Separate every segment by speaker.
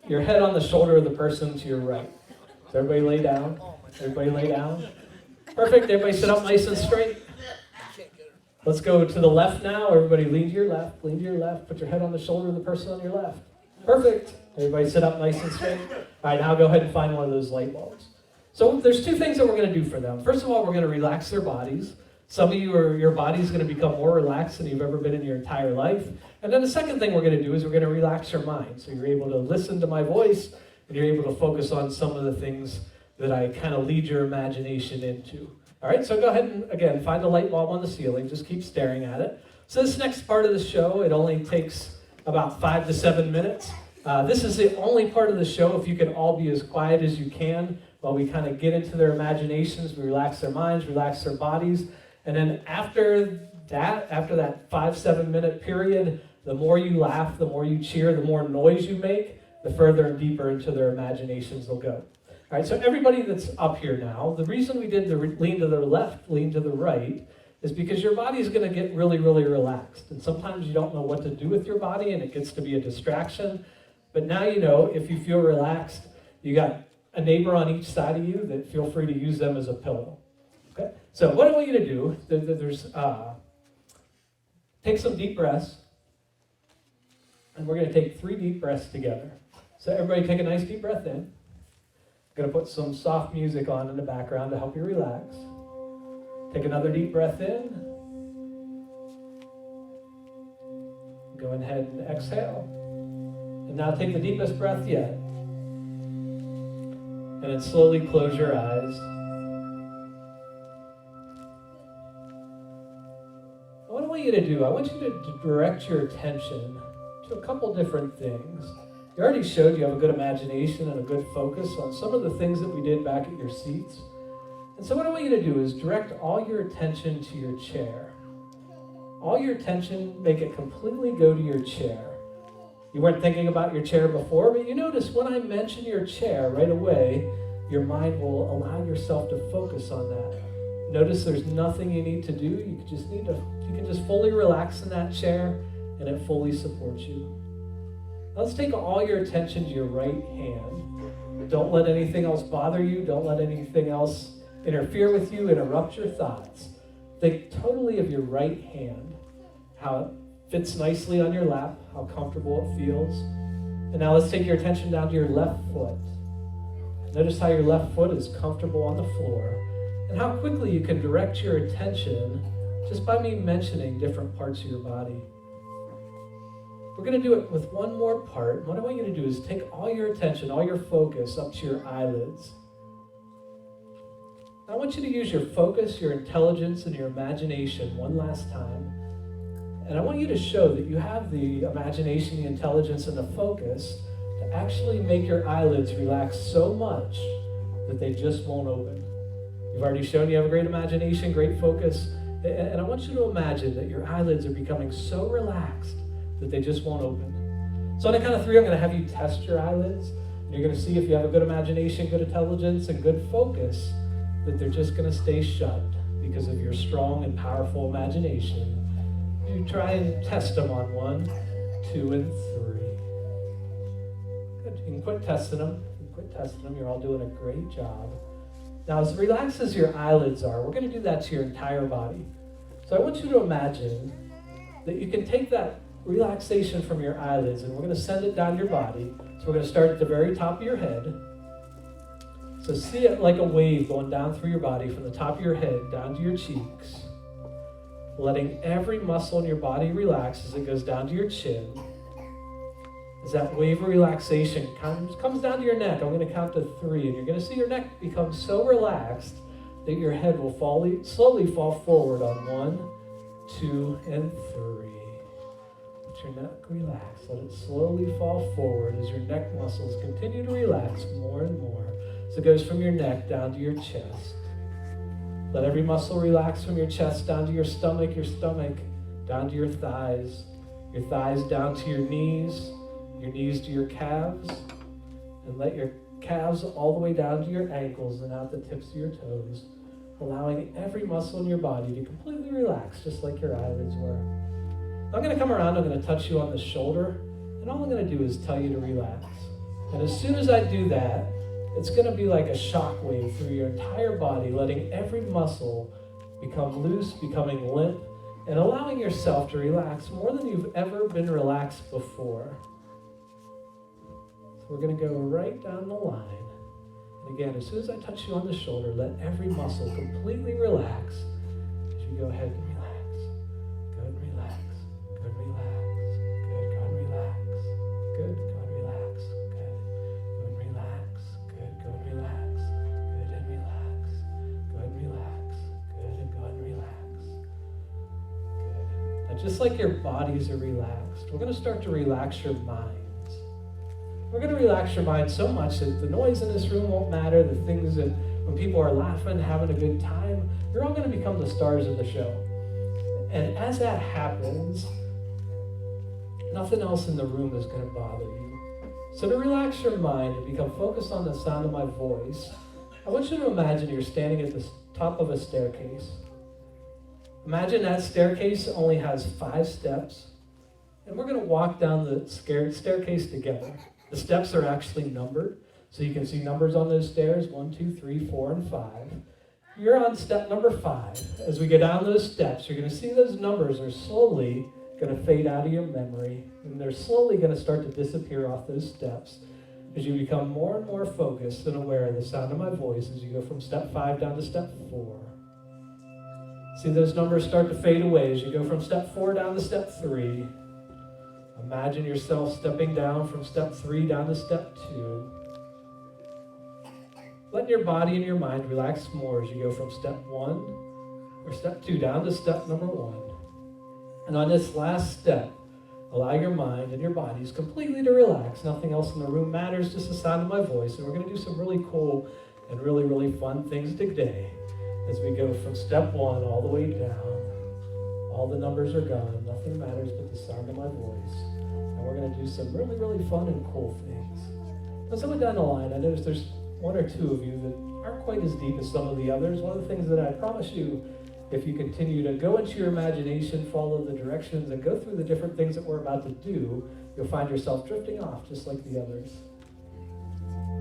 Speaker 1: your head on the shoulder of the person to your right. So everybody lay down. Everybody lay down. Perfect. Everybody sit up nice and straight. Let's go to the left now. Everybody lean to your left. Lean to your left. Put your head on the shoulder of the person on your left. Perfect. Everybody sit up nice and straight. All right, now go ahead and find one of those light bulbs. So there's two things that we're going to do for them. First of all, we're going to relax their bodies. Some of you, your body's going to become more relaxed than you've ever been in your entire life. And then the second thing we're going to do is we're going to relax your mind. So you're able to listen to my voice, and you're able to focus on some of the things that I kind of lead your imagination into. All right, so go ahead and, again, find a light bulb on the ceiling. Just keep staring at it. So this next part of the show, it only takes about 5 to 7 minutes. This is the only part of the show, if you can all be as quiet as you can, while we kind of get into their imaginations, we relax their minds, relax their bodies. And then after that 5-7 minute period, the more you laugh, the more you cheer, the more noise you make, the further and deeper into their imaginations they'll go. All right, so everybody that's up here now, the reason we did the lean to the left, lean to the right, is because your body is going to get really, really relaxed. And sometimes you don't know what to do with your body, and it gets to be a distraction. But now you know, if you feel relaxed, you got a neighbor on each side of you that feel free to use them as a pillow. Okay? So what I want you to do, take some deep breaths, and we're going to take 3 deep breaths together. So everybody take a nice deep breath in. I'm going to put some soft music on in the background to help you relax. Take another deep breath in. Go ahead and exhale. And now take the deepest breath yet. And then slowly close your eyes. What I want you to do, I want you to direct your attention to a couple different things. You already showed you have a good imagination and a good focus on some of the things that we did back at your seats. And so what I want you to do is direct all your attention to your chair. All your attention, make it completely go to your chair. You weren't thinking about your chair before, but you notice when I mention your chair right away, your mind will allow yourself to focus on that. Notice there's nothing you need to do. You can just fully relax in that chair, and it fully supports you. Now let's take all your attention to your right hand. Don't let anything else bother you. Don't let anything else interfere with you, interrupt your thoughts. Think totally of your right hand, how it fits nicely on your lap, how comfortable it feels. And now let's take your attention down to your left foot. Notice how your left foot is comfortable on the floor, and how quickly you can direct your attention just by me mentioning different parts of your body. We're going to do it with one more part. What I want you to do is take all your attention, all your focus up to your eyelids. I want you to use your focus, your intelligence, and your imagination one last time. And I want you to show that you have the imagination, the intelligence, and the focus to actually make your eyelids relax so much that they just won't open. You've already shown you have a great imagination, great focus, and I want you to imagine that your eyelids are becoming so relaxed that they just won't open. So on the count of 3, I'm going to have you test your eyelids. You're going to see if you have a good imagination, good intelligence, and good focus, that they're just going to stay shut because of your strong and powerful imagination. You try and test them on 1, 2, and 3. Good. You can quit testing them. You're all doing a great job. Now, as relaxed as your eyelids are, we're going to do that to your entire body. So I want you to imagine that you can take that relaxation from your eyelids, and we're going to send it down your body. So we're going to start at the very top of your head. So see it like a wave going down through your body from the top of your head down to your cheeks, letting every muscle in your body relax as it goes down to your chin. As that wave of relaxation comes down to your neck, I'm going to count to 3, and you're going to see your neck become so relaxed that your head will slowly fall forward on 1, 2, and 3. Let your neck relax. Let it slowly fall forward as your neck muscles continue to relax more and more. So it goes from your neck down to your chest. Let every muscle relax from your chest down to your stomach down to your thighs down to your knees to your calves, and let your calves all the way down to your ankles and out the tips of your toes, allowing every muscle in your body to completely relax, just like your eyelids were. I'm going to come around, I'm going to touch you on the shoulder, and all I'm going to do is tell you to relax. And as soon as I do that, it's going to be like a shock wave through your entire body, letting every muscle become loose, becoming limp, and allowing yourself to relax more than you've ever been relaxed before. So we're going to go right down the line. And again, as soon as I touch you on the shoulder, let every muscle completely relax as you go ahead and relax. Good, relax. Good, relax. Good, God, relax. Good, God, relax. Good, good, relax. Good, God, relax. Good, and relax. Good, relax. Good, and God, relax. Good. Now, just like your bodies are relaxed, we're going to start to relax your minds. We're going to relax your mind so much that the noise in this room won't matter, the things that when people are laughing, having a good time, you're all going to become the stars of the show. And as that happens, nothing else in the room is going to bother you. So to relax your mind and become focused on the sound of my voice, I want you to imagine you're standing at the top of a staircase. Imagine that staircase only has 5 steps, and we're going to walk down the staircase together. The steps are actually numbered, so you can see numbers on those stairs, 1, 2, 3, 4, and 5. You're on step number 5. As we go down those steps, you're going to see those numbers are slowly going to fade out of your memory, and they're slowly going to start to disappear off those steps as you become more and more focused and aware of the sound of my voice as you go from step 5 down to step 4. See those numbers start to fade away as you go from step 4 down to step 3. Imagine yourself stepping down from step 3 down to step 2. Let your body and your mind relax more as you go from step 1 or step 2 down to step number 1. And on this last step, allow your mind and your bodies completely to relax. Nothing else in the room matters, just the sound of my voice. And we're going to do some really cool and really, really fun things today as we go from step 1 all the way down. All the numbers are gone. Nothing matters but the sound of my voice. And we're going to do some really, really fun and cool things. Now, somewhere down the line, I noticed there's 1 or 2 of you that aren't quite as deep as some of the others. One of the things that I promise you, if you continue to go into your imagination, follow the directions, and go through the different things that we're about to do, you'll find yourself drifting off just like the others.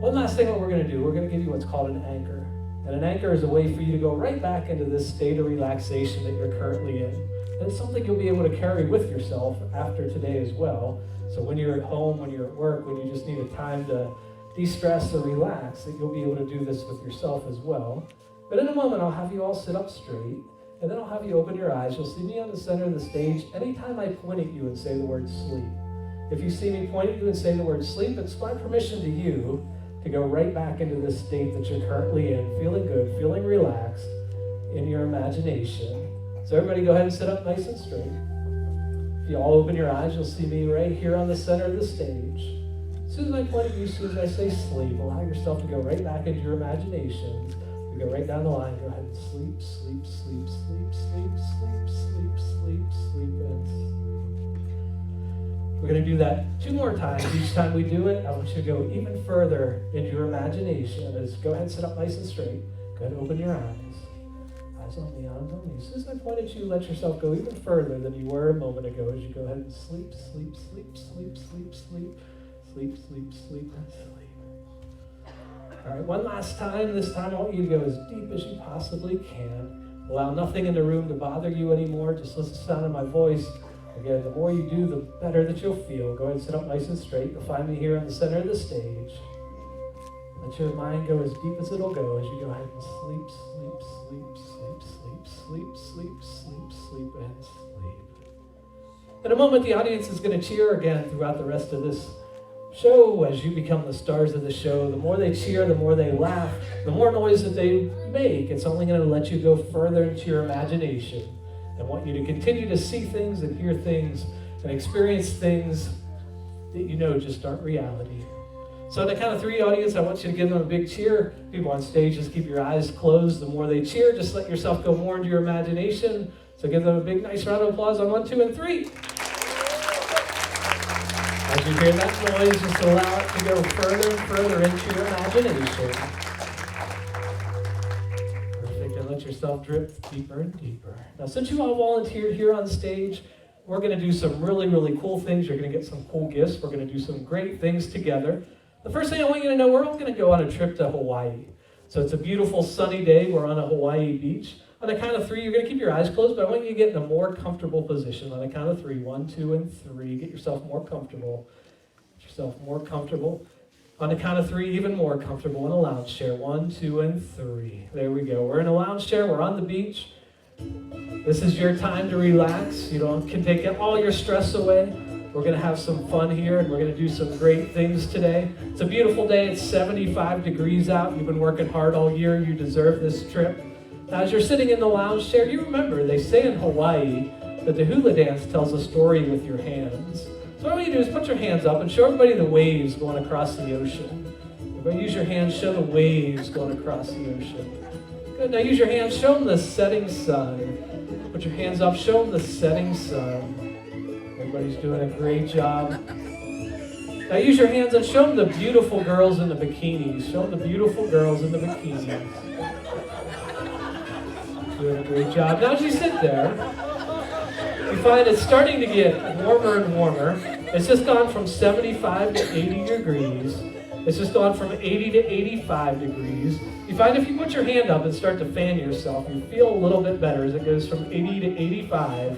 Speaker 1: One last thing what we're going to do, we're going to give you what's called an anchor. And an anchor is a way for you to go right back into this state of relaxation that you're currently in. And it's something you'll be able to carry with yourself after today as well. So when you're at home, when you're at work, when you just need a time to de-stress or relax, that you'll be able to do this with yourself as well. But in a moment, I'll have you all sit up straight, and then I'll have you open your eyes. You'll see me on the center of the stage anytime I point at you and say the word sleep. If you see me point at you and say the word sleep, it's my permission to you to go right back into this state that you're currently in, feeling good, feeling relaxed in your imagination. So everybody go ahead and sit up nice and straight. If you all open your eyes, you'll see me right here on the center of the stage. As soon as I point at you, as soon as I say sleep, allow yourself to go right back into your imagination. You go right down the line. Go ahead and sleep, sleep, sleep, sleep, sleep, sleep, sleep, sleep, sleep, and sleep. We're going to do that 2 more times. Each time we do it, I want you to go even further into your imagination. Go ahead and sit up nice and straight. Go ahead and open your eyes. Eyes on me, eyes on me. As soon as I point at you, let yourself go even further than you were a moment ago as you go ahead and sleep, sleep, sleep, sleep, sleep, sleep, sleep, sleep, sleep, and sleep. All right, one last time. This time I want you to go as deep as you possibly can. Allow nothing in the room to bother you anymore. Just listen to the sound of my voice. Again, the more you do, the better that you'll feel. Go ahead and sit up nice and straight. You'll find me here in the center of the stage. Let your mind go as deep as it'll go as you go ahead and sleep, sleep, sleep, sleep, sleep, sleep, sleep, sleep, sleep, and sleep. In a moment, the audience is going to cheer again throughout the rest of this show as you become the stars of the show. The more they cheer, the more they laugh, the more noise that they make. It's only going to let you go further into your imagination. I want you to continue to see things and hear things and experience things that you know just aren't reality. So on the count of 3, audience, I want you to give them a big cheer. People on stage, just keep your eyes closed. The more they cheer, just let yourself go more into your imagination. So give them a big, nice round of applause on 1, 2, and 3. As you hear that noise, just allow it to go further and further into your imagination. Perfect, and let yourself drift deeper and deeper. Now, since you all volunteered here on stage, we're going to do some really, really cool things. You're going to get some cool gifts. We're going to do some great things together. The first thing I want you to know, we're all going to go on a trip to Hawaii. So it's a beautiful sunny day. We're on a Hawaii beach. On the count of 3, you're going to keep your eyes closed, but I want you to get in a more comfortable position. On the count of 3, 1, 2, and 3. Get yourself more comfortable. Get yourself more comfortable. On the count of 3, even more comfortable in a lounge chair. 1, 2, and 3. There we go. We're in a lounge chair. We're on the beach. This is your time to relax. You can take all your stress away. We're going to have some fun here, and we're going to do some great things today. It's a beautiful day. It's 75 degrees out. You've been working hard all year. You deserve this trip. Now, as you're sitting in the lounge chair, you remember they say in Hawaii that the hula dance tells a story with your hands. So what I want you to do is put your hands up and show everybody the waves going across the ocean. Everybody use your hands, show the waves going across the ocean. Good, now use your hands, show them the setting sun. Put your hands up, show them the setting sun. Everybody's doing a great job. Now use your hands and show them the beautiful girls in the bikinis. Show them the beautiful girls in the bikinis. Doing a great job. Now as you sit there, you find it's starting to get warmer and warmer. It's just gone from 75 to 80 degrees. It's just gone from 80 to 85 degrees. You find if you put your hand up and start to fan yourself, you feel a little bit better as it goes from 80 to 85,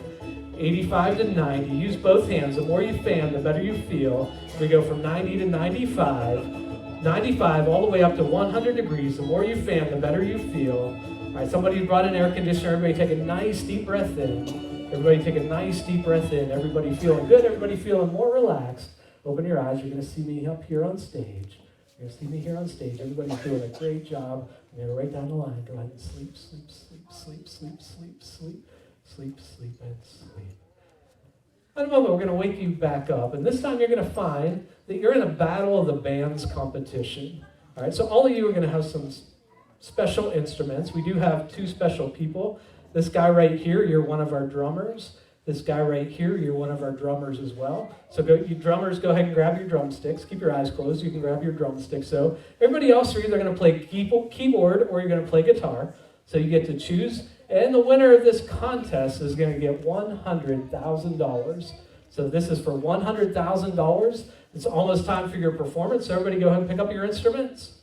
Speaker 1: 85 to 90. Use both hands. The more you fan, the better you feel. We go from 90 to 95, 95 all the way up to 100 degrees. The more you fan, the better you feel. All right, somebody brought an air conditioner. Everybody take a nice deep breath in. Everybody take a nice deep breath in. Everybody feeling good. Everybody feeling more relaxed. Open your eyes. You're going to see me up here on stage. You're going to see me here on stage. Everybody's doing a great job. I'm going to write down the line. Go ahead and sleep, sleep, sleep, sleep, sleep, sleep, sleep, sleep, sleep, and sleep. In a moment, we're going to wake you back up. And this time, you're going to find that you're in a Battle of the Bands competition. All right, so all of you are going to have some special instruments. We do have 2 special people. This guy right here, you're one of our drummers. This guy right here, you're one of our drummers as well. So you drummers, go ahead and grab your drumsticks. Keep your eyes closed. You can grab your drumsticks. So everybody else are either going to play keyboard or you're going to play guitar. So you get to choose. And the winner of this contest is going to get $100,000. So this is for $100,000. It's almost time for your performance. So everybody go ahead and pick up your instruments.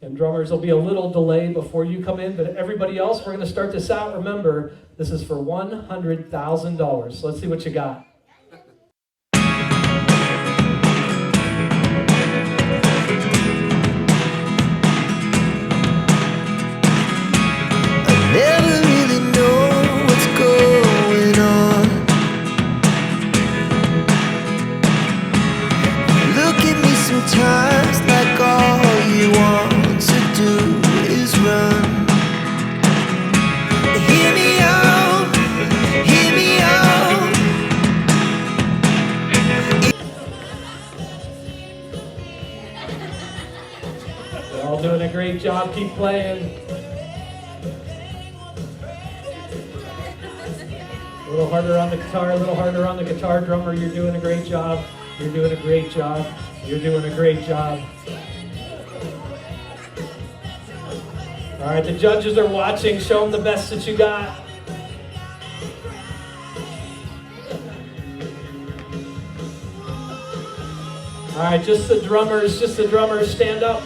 Speaker 1: And drummers, there'll be a little delay before you come in, but everybody else, we're going to start this out. Remember, this is for $100,000. So let's see what you got.
Speaker 2: I never really know what's going on. Look at me sometimes like all you want to do is run. Hear me out, hear me out.
Speaker 1: You're all doing a great job. Keep playing. A little harder on the guitar, a little harder on the guitar. Drummer, you're doing a great job. You're doing a great job. You're doing a great job. All right, the judges are watching. Show them the best that you got. All right, just the drummers, stand up.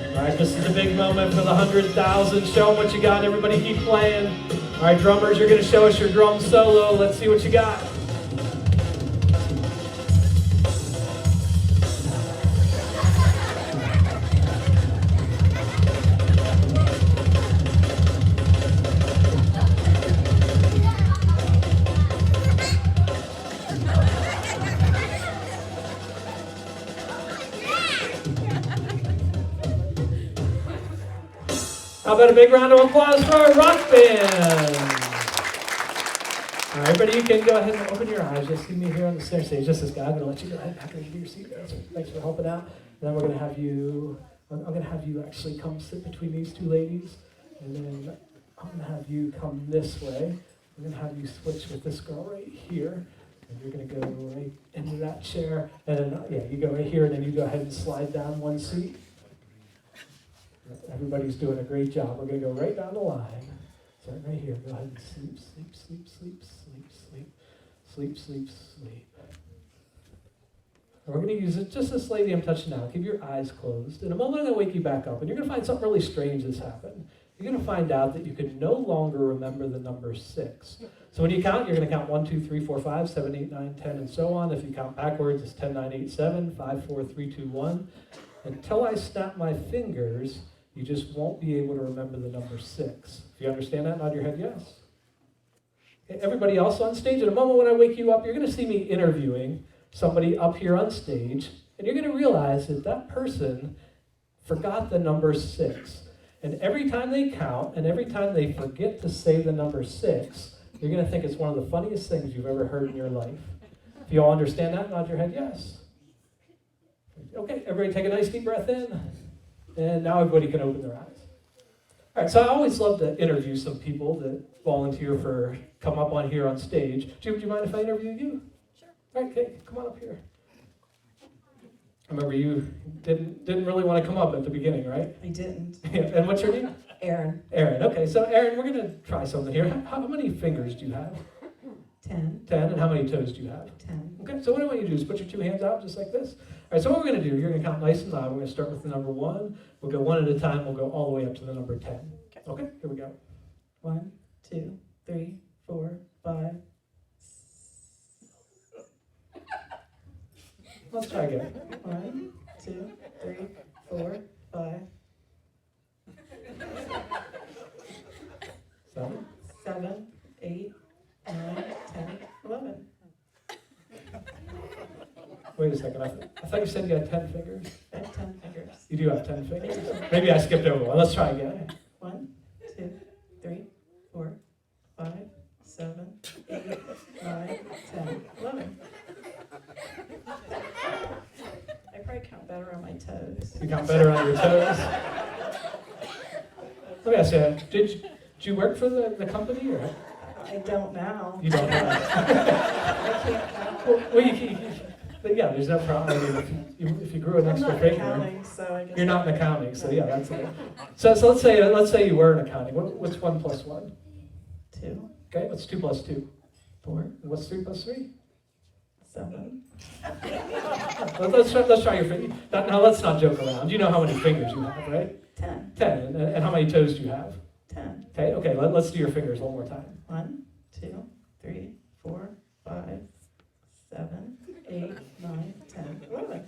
Speaker 1: All right, this is a big moment for the 100,000. Show them what you got. Everybody keep playing. All right, drummers, you're going to show us your drum solo. Let's see what you got. How about a big round of applause for our rock band? All right, everybody, you can go ahead and open your eyes. You'll see me here on the center stage. Just this guy, I'm going to let you go ahead back into your seat. Thanks for helping out. And then we're going to have you, I'm going to have you actually come sit between these 2 ladies. And then I'm going to have you come this way. I'm going to have you switch with this girl right here. And you're going to go right into that chair. And then, yeah, you go right here, and then you go ahead and slide down 1 seat. Everybody's doing a great job. We're going to go right down the line. Start right here. Go ahead and sleep, sleep, sleep, sleep, sleep, sleep, sleep, sleep, sleep. And we're going to use it just this lady I'm touching now. Keep your eyes closed. In a moment, I'm going to wake you back up, and you're going to find something really strange has happened. You're going to find out that you can no longer remember the number 6. So when you count, you're going to count 1, 2, 3, 4, 5, 7, 8, 9, 10, and so on. If you count backwards, it's 10, 9, 8, 7, 5, 4, 3, 2, 1. Until I snap my fingers, you just won't be able to remember the number 6. If you understand that, nod your head yes. Okay, everybody else on stage, in a moment when I wake you up, you're going to see me interviewing somebody up here on stage, and you're going to realize that that person forgot the number 6. And every time they count, and every time they forget to say the number 6, you're going to think it's one of the funniest things you've ever heard in your life. If you all understand that, nod your head yes. Okay, everybody take a nice deep breath in. And now everybody can open their eyes. All right, so I always love to interview some people that volunteer for come up on here on stage. Do you mind if I interview you?
Speaker 3: Sure.
Speaker 1: All right, okay, come on up here. I remember you didn't really want to come up at the beginning, right?
Speaker 3: I didn't.
Speaker 1: Yeah, and what's your name?
Speaker 3: Aaron.
Speaker 1: Aaron, okay. So Aaron, we're going to try something here. How many fingers do you have?
Speaker 3: 10.
Speaker 1: 10, and how many toes do you have?
Speaker 3: 10.
Speaker 1: Okay, so what I want you to do is put your 2 hands out just like this. All right, so what we're going to do, you're going to count nice and loud. We're going to start with the number 1. We'll go 1 at a time. We'll go all the way up to the number 10. Okay, here we go.
Speaker 3: 1, 2, 3, 4, 5.
Speaker 1: Let's try again.
Speaker 3: 1, 2, 3, 4, 5.
Speaker 1: 7.
Speaker 3: 7, 8, 9, 10, 11.
Speaker 1: Wait a second. I thought you said you had 10 fingers.
Speaker 3: I have 10 fingers.
Speaker 1: You do have 10 fingers. Maybe I skipped over one. Let's try again.
Speaker 3: 1, 2, 3, 4, 5, 7, 8, 9, 10, 11. I probably count better on my toes.
Speaker 1: You count better on your toes. Let me ask you, did you work for the company or?
Speaker 3: I don't now.
Speaker 1: You don't know.
Speaker 3: I can't count.
Speaker 1: Well, yeah, there's no problem. I mean, if you grew an
Speaker 3: I'm
Speaker 1: extra
Speaker 3: not in
Speaker 1: finger,
Speaker 3: accounting, so I guess
Speaker 1: you're not in accounting. So yeah, that's it. So let's say you were in accounting. What's 1 plus 1?
Speaker 3: 2,
Speaker 1: Okay, what's 2 plus 2?
Speaker 3: 4,
Speaker 1: And what's 3 plus 3?
Speaker 3: 7.
Speaker 1: Let's try your finger. Now let's not joke around. You know how many fingers you have, right?
Speaker 3: 10.
Speaker 1: 10. And how many toes do you have?
Speaker 3: 10.
Speaker 1: Okay. Let's do your fingers one more time.
Speaker 3: 1, 2, 3, 4, 5, 7, 8, 9, 10, 11.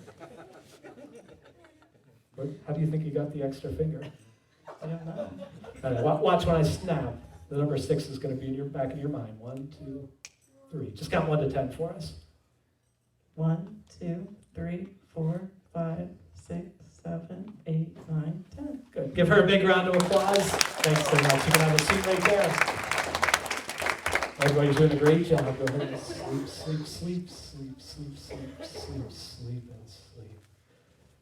Speaker 1: How do you think you got the extra finger?
Speaker 3: I don't know.
Speaker 1: All right, watch when I snap. The number 6 is going to be in your back of your mind. 1, 2, 3. Just count 1 to 10 for us.
Speaker 3: 1, 2, 3, 4, 5, 6, 7, 8, 9, 10.
Speaker 1: Good. Give her a big round of applause. Thanks so much. You can have a seat right there. Everybody's doing a great job. Go ahead and sleep, sleep, sleep, sleep, sleep, sleep, sleep, sleep, and sleep.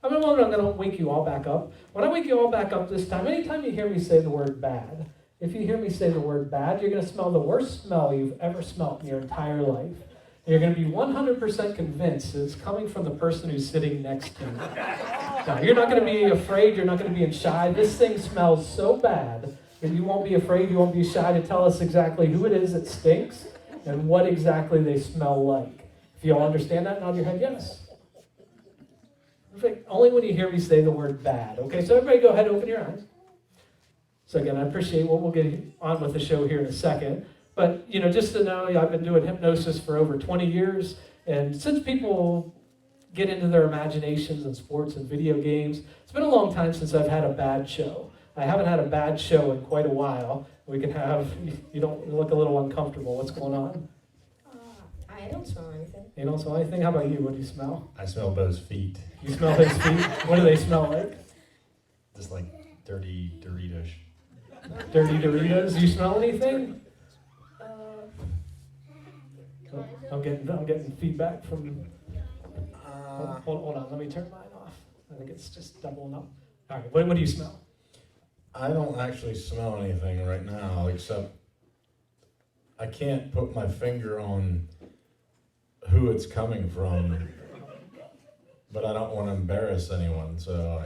Speaker 1: I'm going to wake you all back up. When I wake you all back up this time, anytime you hear me say the word bad, if you hear me say the word bad, you're going to smell the worst smell you've ever smelt in your entire life. And you're going to be 100% convinced that it's coming from the person who's sitting next to you. Now, you're not going to be afraid. You're not going to be shy. This thing smells so bad that you won't be afraid. You won't be shy to tell us exactly who it is that stinks and what exactly they smell like. If you all understand that, nod your head yes. Perfect. Only when you hear me say the word bad. Okay, so everybody go ahead and open your eyes. So again, I appreciate we'll get on with the show here in a second. But, just to know, I've been doing hypnosis for over 20 years. And since people get into their imaginations in sports and video games, it's been a long time since I've had a bad show. I haven't had a bad show in quite a while. We can have, you don't look a little uncomfortable. What's going on?
Speaker 4: I don't smell anything.
Speaker 1: You don't smell anything? How about you? What do you smell?
Speaker 5: I smell Bo's feet.
Speaker 1: You smell his feet? What do they smell like?
Speaker 5: Just like dirty Doritos.
Speaker 1: Dirty Doritos? Do you smell anything? I'm getting feedback from. Hold on, let me turn mine off. I think it's just doubling up. All right, what do you smell?
Speaker 5: I don't actually smell anything right now, except I can't put my finger on who it's coming from, but I don't want to embarrass anyone, so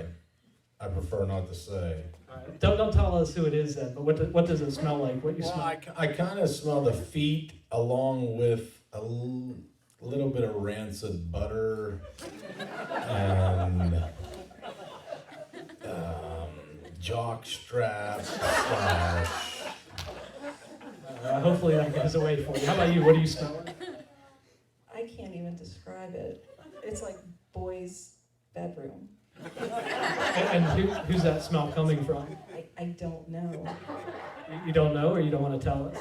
Speaker 5: I prefer not to say.
Speaker 1: All right. Don't tell us who it is then, but what does it smell like? What you
Speaker 5: Well,
Speaker 1: smell?
Speaker 5: I kind of smell the feet along with a little bit of rancid butter and jock straps.
Speaker 1: Hopefully that goes away for you. How about you? What do you smell?
Speaker 3: I can't even describe it. It's like boys' bedroom.
Speaker 1: And who's that smell coming from?
Speaker 3: I don't know.
Speaker 1: You don't know, or you don't want to tell us?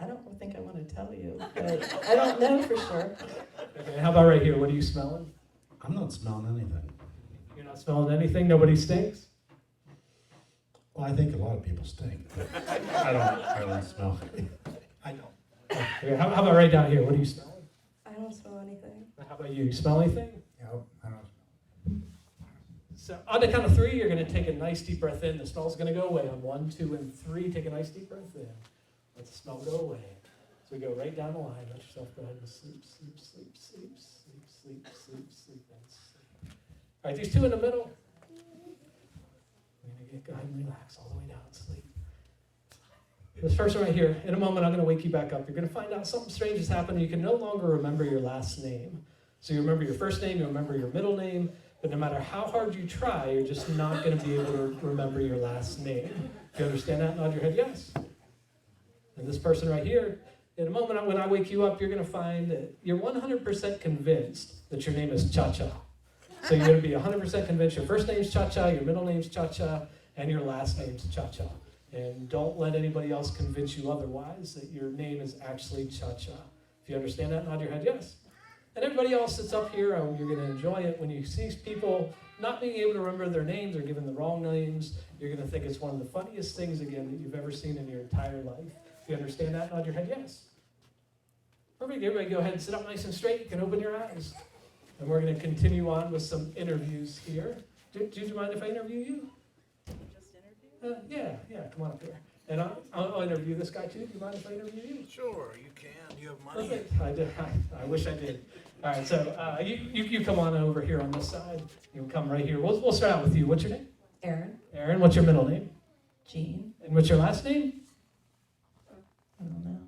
Speaker 3: I don't think I want to tell you, but I don't know for sure.
Speaker 1: Okay, how about right here? What are you smelling?
Speaker 6: I'm not smelling anything.
Speaker 1: You're not smelling anything? Nobody stinks?
Speaker 6: Well, I think a lot of people stink. I don't smell anything. I don't.
Speaker 1: Okay, how about right down here? What are you smelling?
Speaker 3: I don't smell anything.
Speaker 1: How about you? You smell anything?
Speaker 6: No, I don't.
Speaker 1: So on the count of 3, you're going to take a nice deep breath in. The smell's going to go away. On 1, 2, and 3, take a nice deep breath in. Let the smell go away. So we go right down the line. Let yourself go ahead and sleep, sleep, sleep, sleep, sleep, sleep, sleep, sleep, and sleep. All right, these 2 in the middle. We're going to go ahead and relax all the way down and sleep. This first one right here, in a moment, I'm going to wake you back up. You're going to find out something strange has happened. You can no longer remember your last name. So you remember your first name, you remember your middle name, but no matter how hard you try, you're just not going to be able to remember your last name. If you understand that, nod your head yes. And this person right here, in a moment when I wake you up, you're going to find that you're 100% convinced that your name is Cha-Cha. So you're going to be 100% convinced your first name's Cha-Cha, your middle name's Cha-Cha, and your last name's Cha-Cha. And don't let anybody else convince you otherwise that your name is actually Cha-Cha. If you understand that, nod your head yes. And everybody else that's up here, you're going to enjoy it. When you see people not being able to remember their names or given the wrong names, you're going to think it's one of the funniest things, again, that you've ever seen in your entire life. If you understand that, nod your head yes. Perfect. Everybody go ahead and sit up nice and straight. You can open your eyes. And we're going to continue on with some interviews here. Do you mind if I interview you?
Speaker 3: Just interview?
Speaker 1: Yeah, come on up here. And I'll interview this guy too. Do you mind if I interview you?
Speaker 6: Sure, you can. You have money.
Speaker 1: Perfect. I wish I did. All right, so you come on over here on this side. You come right here. We'll start out with you. What's your name?
Speaker 3: Aaron?
Speaker 1: Aaron. What's your middle name?
Speaker 3: Jean?
Speaker 1: And what's your last name?
Speaker 3: I don't know.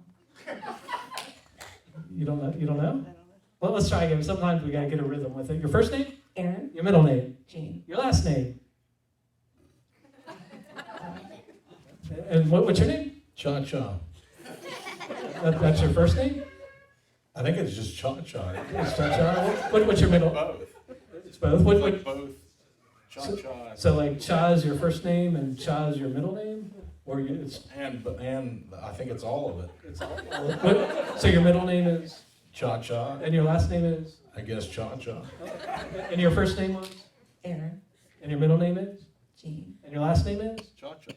Speaker 1: You don't know? You don't know? Well, let's try again. Sometimes we gotta get a rhythm with it. Your first name?
Speaker 3: Aaron?
Speaker 1: Your middle name?
Speaker 3: Jean?
Speaker 1: Your last name? And what's your name?
Speaker 5: Cha-cha.
Speaker 1: That's your first name?
Speaker 5: I think it's just cha-cha.
Speaker 1: It's Cha-Cha. What's your middle?
Speaker 7: Both.
Speaker 1: It's both.
Speaker 7: Like both. Cha-cha.
Speaker 1: So like Cha is your first name and Cha is your middle name? Or it's
Speaker 5: And I think it's all of it.
Speaker 1: so your middle name is?
Speaker 5: Cha-cha.
Speaker 1: And your last name is?
Speaker 5: I guess cha-cha.
Speaker 1: And your first name was?
Speaker 3: Aaron?
Speaker 1: And your middle name is?
Speaker 3: Jean?
Speaker 1: And your last name is?
Speaker 7: Cha-cha.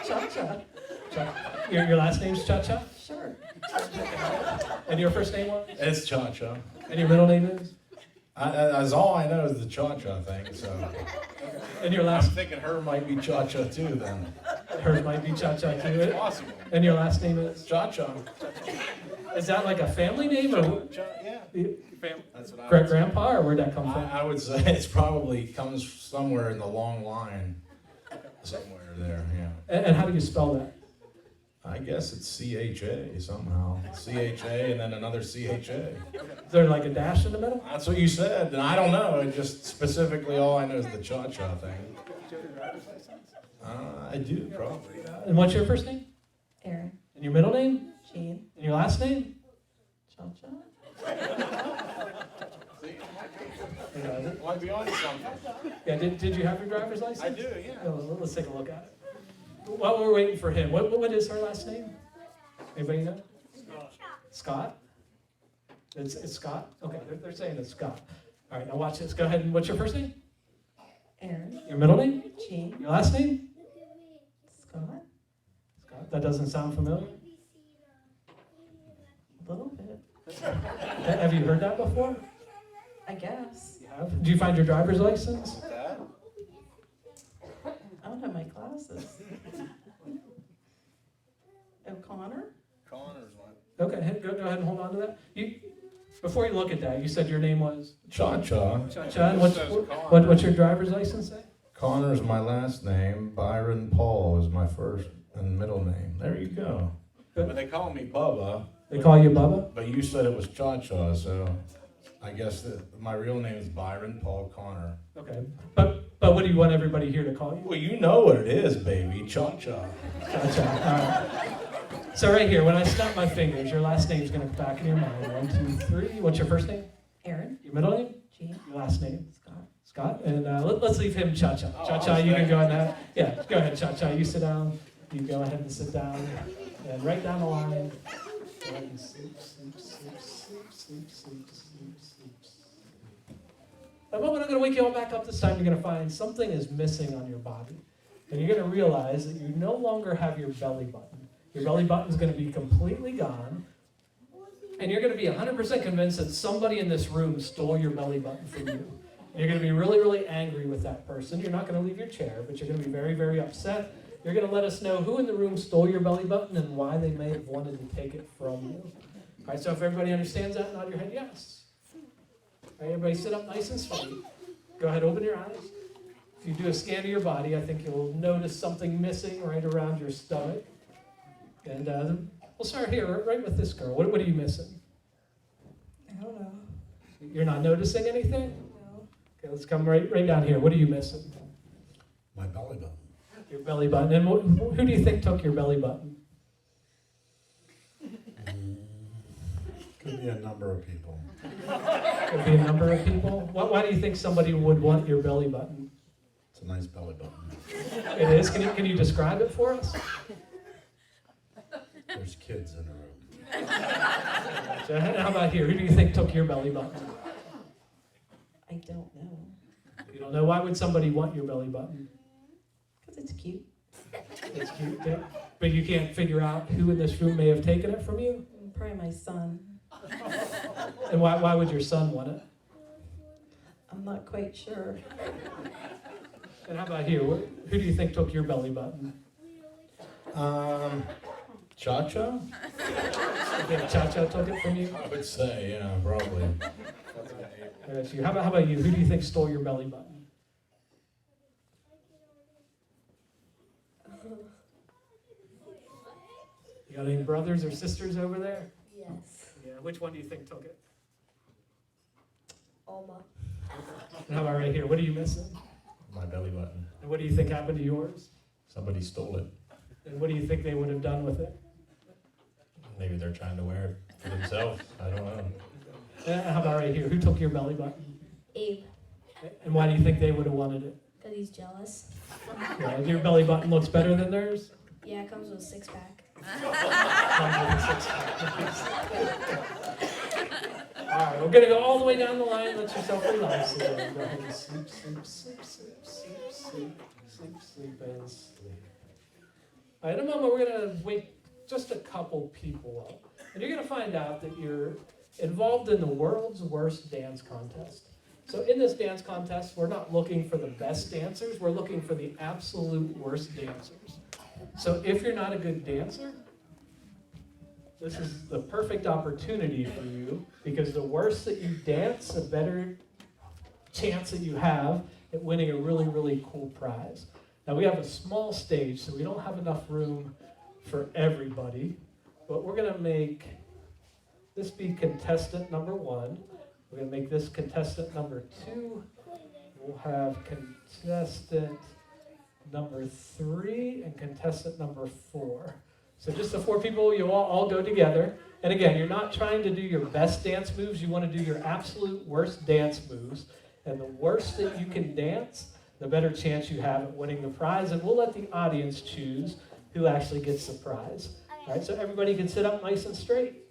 Speaker 3: Cha-cha?
Speaker 1: Your last name's Cha-Cha?
Speaker 3: Sure.
Speaker 1: And your first name was?
Speaker 5: It's cha-cha.
Speaker 1: And your middle name is?
Speaker 5: That's all I know is the cha-cha thing, so.
Speaker 1: And your
Speaker 5: I'm
Speaker 1: last,
Speaker 5: thinking her might be cha-cha too then.
Speaker 1: hers might be Cha-Cha too.
Speaker 7: Possible.
Speaker 1: And your last name is?
Speaker 5: Cha-cha.
Speaker 1: Is that like a family name or
Speaker 7: Yeah.
Speaker 1: fam-
Speaker 7: That's what I
Speaker 1: great
Speaker 7: would say.
Speaker 1: grandpa or where'd that come from?
Speaker 5: I would say it's probably comes somewhere in the long line. Somewhere there, yeah.
Speaker 1: And how do you spell that?
Speaker 5: I guess it's C-H-A somehow. C-H-A and then another C-H-A.
Speaker 1: Is there like a dash in the middle?
Speaker 5: That's what you said, and I don't know. It just specifically all I know is the cha-cha thing. I do, probably.
Speaker 1: And what's your first name?
Speaker 3: Aaron?
Speaker 1: And your middle name?
Speaker 3: Jean?
Speaker 1: And your last name?
Speaker 3: Cha-cha?
Speaker 7: Might be on something.
Speaker 1: Yeah, did you have your driver's license?
Speaker 7: I do, yeah.
Speaker 1: Oh, let's take a look at it. While we're waiting for him, what is her last name? Anybody know? Scott? It's Scott? Okay, they're saying it's Scott. All right, now watch this. Go ahead and what's your first name?
Speaker 3: Aaron?
Speaker 1: Your middle name?
Speaker 3: Jean?
Speaker 1: Your last name?
Speaker 3: Scott?
Speaker 1: Scott. That doesn't sound familiar.
Speaker 3: A little bit.
Speaker 1: Have you heard that before?
Speaker 3: I guess.
Speaker 1: You have? Did you find your driver's license?
Speaker 7: Dad?
Speaker 3: I don't have my glasses. O'Connor?
Speaker 7: Connor's one.
Speaker 1: Okay, go ahead and hold on to that. Before you look at that, you said your name was
Speaker 5: Cha-Cha.
Speaker 1: Cha-Cha. And what's your driver's license say?
Speaker 5: Connor's my last name. Byron Paul is my first and middle name. There you go. But they call me Bubba.
Speaker 1: They call you Bubba?
Speaker 5: But you said it was Cha-Cha, so I guess that my real name is Byron Paul Connor.
Speaker 1: Okay. But what do you want everybody here to call you?
Speaker 5: Well, you know what it is, baby. Cha-Cha.
Speaker 1: Cha-Cha. All right. So right here, when I snap my fingers, your last name's going to come back in your mind. 1, 2, 3. What's your first name?
Speaker 3: Aaron.
Speaker 1: Your middle name?
Speaker 3: Jean.
Speaker 1: Your last name?
Speaker 3: Scott.
Speaker 1: Scott. And let's leave him Cha-Cha. Cha-Cha, you can go on that. Yeah, go ahead, Cha-Cha. You sit down. You go ahead and sit down. And right down the line. Go ahead and sleep, sleep, sleep, sleep, sleep, sleep, sleep, sleep. The moment I'm going to wake you all back up this time, you're going to find something is missing on your body. And you're going to realize that you no longer have your belly button. Your belly button is going to be completely gone. And you're going to be 100% convinced that somebody in this room stole your belly button from you. And you're going to be really, really angry with that person. You're not going to leave your chair, but you're going to be very, very upset. You're going to let us know who in the room stole your belly button and why they may have wanted to take it from you. All right, so if everybody understands that, nod your head yes. All right, everybody sit up nice and straight. Go ahead, open your eyes. If you do a scan of your body, I think you'll notice something missing right around your stomach. And we'll start here, right with this girl. What are you missing?
Speaker 3: I don't know.
Speaker 1: You're not noticing anything?
Speaker 3: No.
Speaker 1: Okay, let's come right down here. What are you missing?
Speaker 6: My belly button.
Speaker 1: Your belly button. And who do you think took your belly button?
Speaker 6: Could be a number of people.
Speaker 1: Could be a number of people. Why do you think somebody would want your belly button?
Speaker 6: It's a nice belly button.
Speaker 1: It is. Can you describe it for us?
Speaker 6: There's kids in the room.
Speaker 1: So how about here? Who do you think took your belly button?
Speaker 3: I don't know.
Speaker 1: You don't know. Why would somebody want your belly button?
Speaker 3: Because it's cute.
Speaker 1: It's cute, yeah. But you can't figure out who in this room may have taken it from you?
Speaker 3: Probably my son.
Speaker 1: And why would your son want it?
Speaker 3: I'm not quite sure.
Speaker 1: And how about here? Who do you think took your belly button?
Speaker 5: Cha-Cha?
Speaker 1: Yeah, Cha-Cha took it from you?
Speaker 5: I would say, yeah, probably.
Speaker 1: That's you. How about you? Who do you think stole your belly button? You got any brothers or sisters over there?
Speaker 4: Yes.
Speaker 1: Yeah. Which one do you think took it?
Speaker 4: Alma.
Speaker 1: And how about right here? What are you missing?
Speaker 5: My belly button.
Speaker 1: And what do you think happened to yours?
Speaker 5: Somebody stole it.
Speaker 1: And what do you think they would have done with it?
Speaker 5: Maybe they're trying to wear it for themselves. I don't know.
Speaker 1: And how about right here? Who took your belly button?
Speaker 4: Abe,
Speaker 1: And why do you think they would have wanted it?
Speaker 4: because he's jealous.
Speaker 1: Yeah, your belly button looks better than theirs?
Speaker 4: Yeah, it comes with a six-pack.
Speaker 1: Alright, we're gonna go all the way down the line. Let yourself relax again. Go ahead and sleep, sleep, sleep, sleep, sleep, sleep, sleep, sleep, and sleep. Alright, in a moment we're gonna wake just a couple people up. And you're gonna find out that you're involved in the world's worst dance contest. So in this dance contest, we're not looking for the best dancers, we're looking for the absolute worst dancers. So if you're not a good dancer, this is the perfect opportunity for you, because the worse that you dance, the better chance that you have at winning a really, really cool prize. Now we have a small stage, so we don't have enough room for everybody, but we're gonna make this be contestant number 1. We're gonna make this contestant number 2. We'll have contestant number 3 and contestant number 4. So just the 4 people, you all go together. And again, you're not trying to do your best dance moves, you want to do your absolute worst dance moves. And the worse that you can dance, the better chance you have at winning the prize. And we'll let the audience choose who actually gets the prize. All right, so everybody can sit up nice and straight.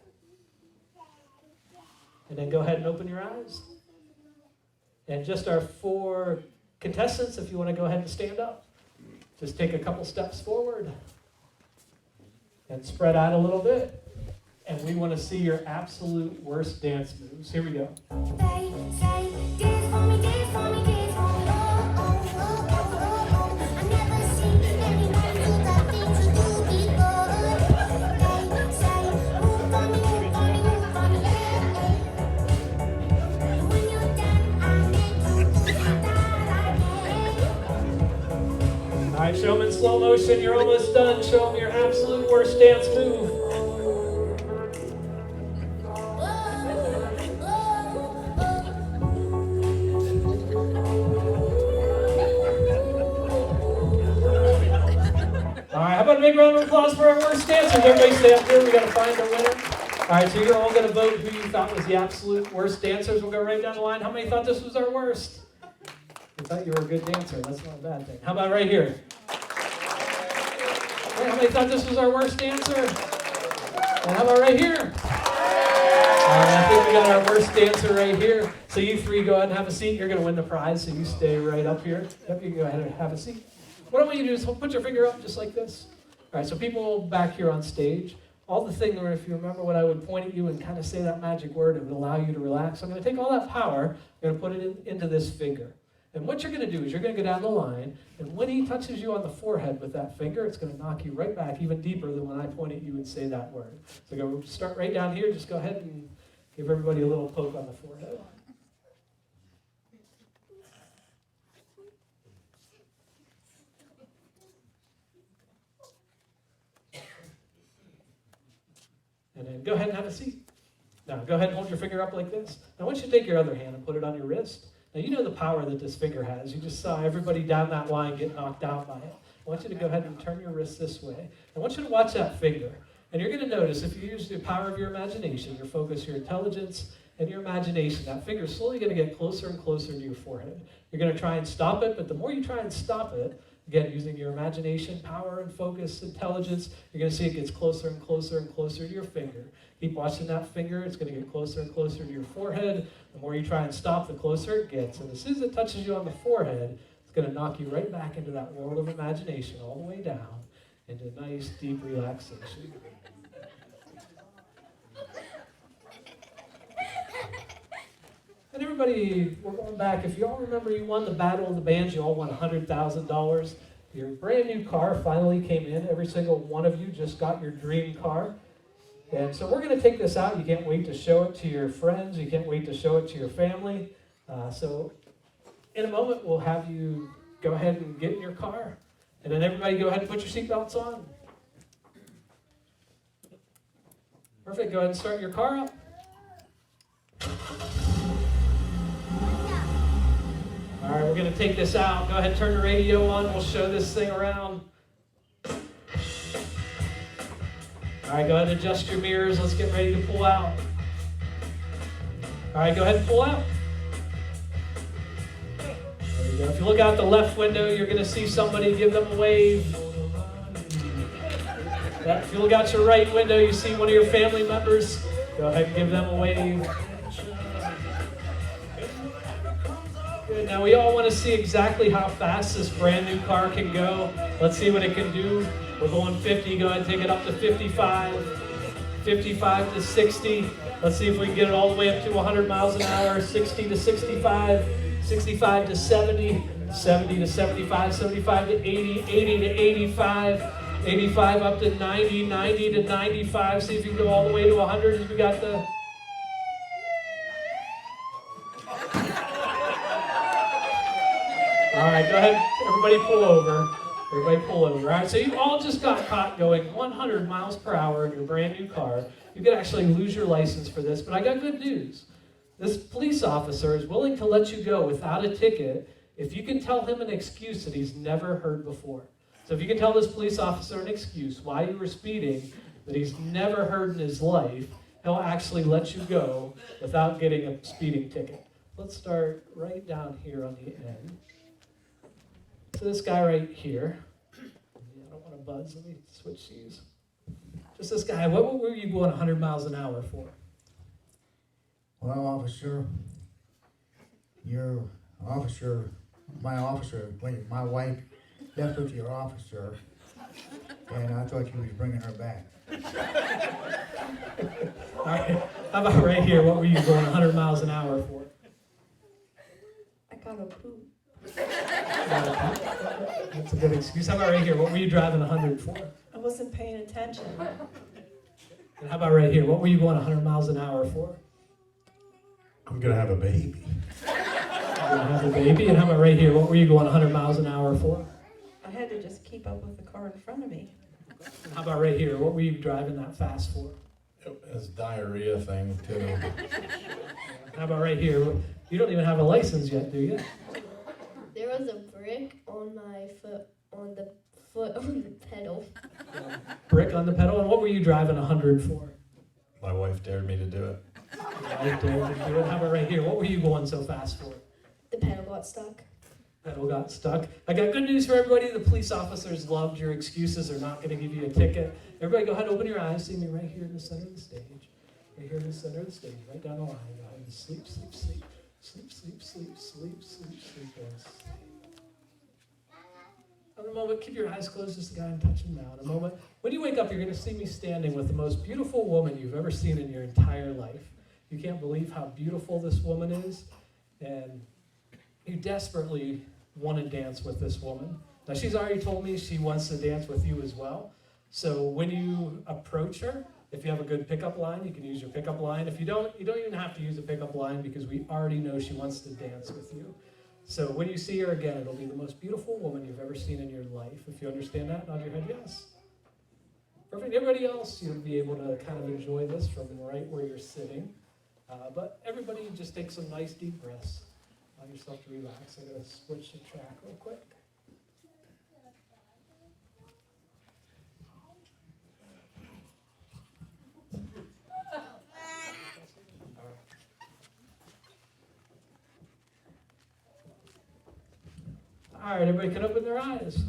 Speaker 1: And then go ahead and open your eyes. And just our 4 contestants, if you want to go ahead and stand up. Just take a couple steps forward. And spread out a little bit. And we want to see your absolute worst dance moves. Here we go.
Speaker 2: They say, dance for me, dance for me, dance for me. Oh, oh, oh, oh, oh, oh. I never seen anyone do the things you do before. They say, move for me, move for me, move for me, yeah, yeah.
Speaker 1: Show them in slow motion. You're almost done. Show them your absolute worst dance move. All right, how about a big round of applause for our worst dancers? Everybody stay up here. We got to find a winner. All right, so you're all going to vote who you thought was the absolute worst dancers. We'll go right down the line. How many thought this was our worst? I thought you were a good dancer. That's not a bad thing. How about right here? How many thought this was our worst dancer? And how about right here? All right, I think we got our worst dancer right here. So you three go ahead and have a seat. You're going to win the prize, so you stay right up here. Yep, you can go ahead and have a seat. What I want you to do is put your finger up just like this. All right, so people back here on stage, all the thing where if you remember when I would point at you and kind of say that magic word, it would allow you to relax. I'm going to take all that power, I'm going to put it into this finger. And what you're going to do is you're going to go down the line, and when he touches you on the forehead with that finger, it's going to knock you right back even deeper than when I point at you and say that word. So go start right down here. Just go ahead and give everybody a little poke on the forehead. And then go ahead and have a seat. Now, go ahead and hold your finger up like this. Now, I want you to take your other hand and put it on your wrist. Now, you know the power that this finger has. You just saw everybody down that line get knocked out by it. I want you to go ahead and turn your wrist this way. I want you to watch that finger. And you're going to notice if you use the power of your imagination, your focus, your intelligence, and your imagination, that finger is slowly going to get closer and closer to your forehead. You're going to try and stop it, but the more you try and stop it, again, using your imagination, power, and focus, intelligence, you're going to see it gets closer and closer and closer to your finger. Keep watching that finger. It's going to get closer and closer to your forehead. The more you try and stop, the closer it gets. And as soon as it touches you on the forehead, it's going to knock you right back into that world of imagination, all the way down into nice, deep relaxation. And everybody, we're going back. If you all remember, you won the Battle of the Bands. You all won $100,000. Your brand new car finally came in. Every single one of you just got your dream car. And so we're going to take this out. You can't wait to show it to your friends. You can't wait to show it to your family. So in a moment, we'll have you go ahead and get in your car. And then everybody go ahead and put your seatbelts on. Perfect. Go ahead and start your car up. All right, we're going to take this out. Go ahead and turn the radio on. We'll show this thing around. All right, go ahead and adjust your mirrors. Let's get ready to pull out. All right, go ahead and pull out. There you go. If you look out the left window, you're going to see somebody. Give them a wave. If you look out your right window, you see one of your family members. Go ahead and give them a wave. Good. Now we all want to see exactly how fast this brand new car can go. Let's see what it can do. We're going 50. Go ahead and take it up to 55. 55 to 60. Let's see if we can get it all the way up to 100 miles an hour. 60 to 65. 65 to 70. 70 to 75. 75 to 80. 80 to 85. 85 up to 90. 90 to 95. See if you can go all the way to 100 as we got the... All right, go ahead. Everybody pull over. Everybody pull over. All right, so you all just got caught going 100 miles per hour in your brand new car. You could actually lose your license for this, but I got good news. This police officer is willing to let you go without a ticket if you can tell him an excuse that he's never heard before. So if you can tell this police officer an excuse why you were speeding that he's never heard in his life, he'll actually let you go without getting a speeding ticket. Let's start right down here on the end. So this guy right here, I don't want to buzz, let me switch these. Just this guy, what were you going 100 miles an hour for?
Speaker 8: Well, officer, my wife left with your officer, and I thought you was bringing her back.
Speaker 1: All right, how about right here, what were you going 100 miles an hour for?
Speaker 4: I gotta poop.
Speaker 1: That's a good excuse. How about right here, what were you driving 100 for?
Speaker 3: I wasn't paying attention.
Speaker 1: And how about right here, what were you going 100 miles an hour for?
Speaker 6: I'm going to have a baby.
Speaker 1: You're gonna have a baby. And how about right here, what were you going 100 miles an hour for?
Speaker 3: I had to just keep up with the car in front of me.
Speaker 1: How about right here? What were you driving that fast for?
Speaker 5: It was diarrhea thing too.
Speaker 1: How about right here? You don't even have a license yet, do you?
Speaker 4: There was a brick on my foot, on the pedal.
Speaker 1: Brick on the pedal. And what were you driving 100 for?
Speaker 5: My wife dared me to do it.
Speaker 1: Right there. How about right here? What were you going so fast for?
Speaker 4: The pedal got stuck.
Speaker 1: Pedal got stuck. I got good news for everybody. The police officers loved your excuses. They're not going to give you a ticket. Everybody go ahead, open your eyes. See me right here in the center of the stage. Right here in the center of the stage. Right down the line. Go ahead and sleep, sleep, sleep. Sleep, sleep, sleep, sleep, sleep, sleep, and sleep. In a moment, keep your eyes closed, just the guy I'm touching now. In a moment, when you wake up, you're going to see me standing with the most beautiful woman you've ever seen in your entire life. You can't believe how beautiful this woman is, and you desperately want to dance with this woman. Now, she's already told me she wants to dance with you as well. So when you approach her, if you have a good pickup line, you can use your pickup line. If you don't even have to use a pickup line because we already know she wants to dance with you. So when you see her again, it'll be the most beautiful woman you've ever seen in your life. If you understand that, nod your head yes. Perfect. Everybody else, you'll be able to kind of enjoy this from right where you're sitting. But everybody just take some nice deep breaths. Allow yourself to relax. I'm going to switch the track real quick. All right, everybody can open their eyes.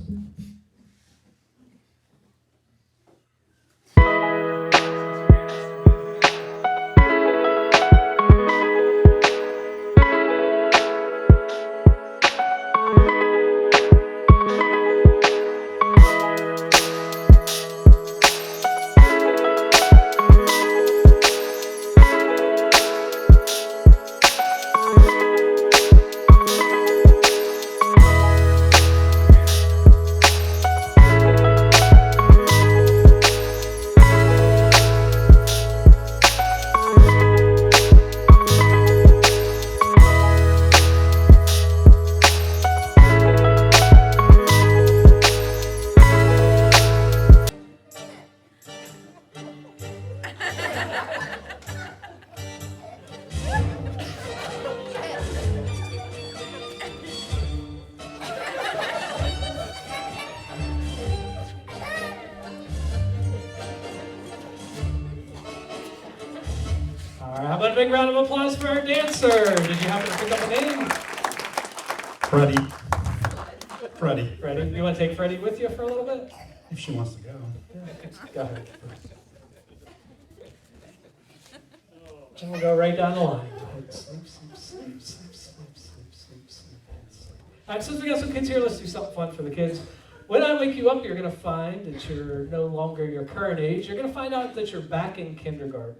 Speaker 1: How about a big round of applause for our dancer? Did you happen to pick up a name?
Speaker 6: Freddie,
Speaker 1: Freddie. You want to take Freddie with you for a little bit?
Speaker 6: if she wants to go.
Speaker 1: Go ahead. And we'll go right down the line. Sleep, sleep, sleep, sleep, sleep, sleep, sleep, sleep, and sleep. All right, since we got some kids here, let's do something fun for the kids. When I wake you up, you're going to find that you're no longer your current age. You're going to find out that you're back in kindergarten.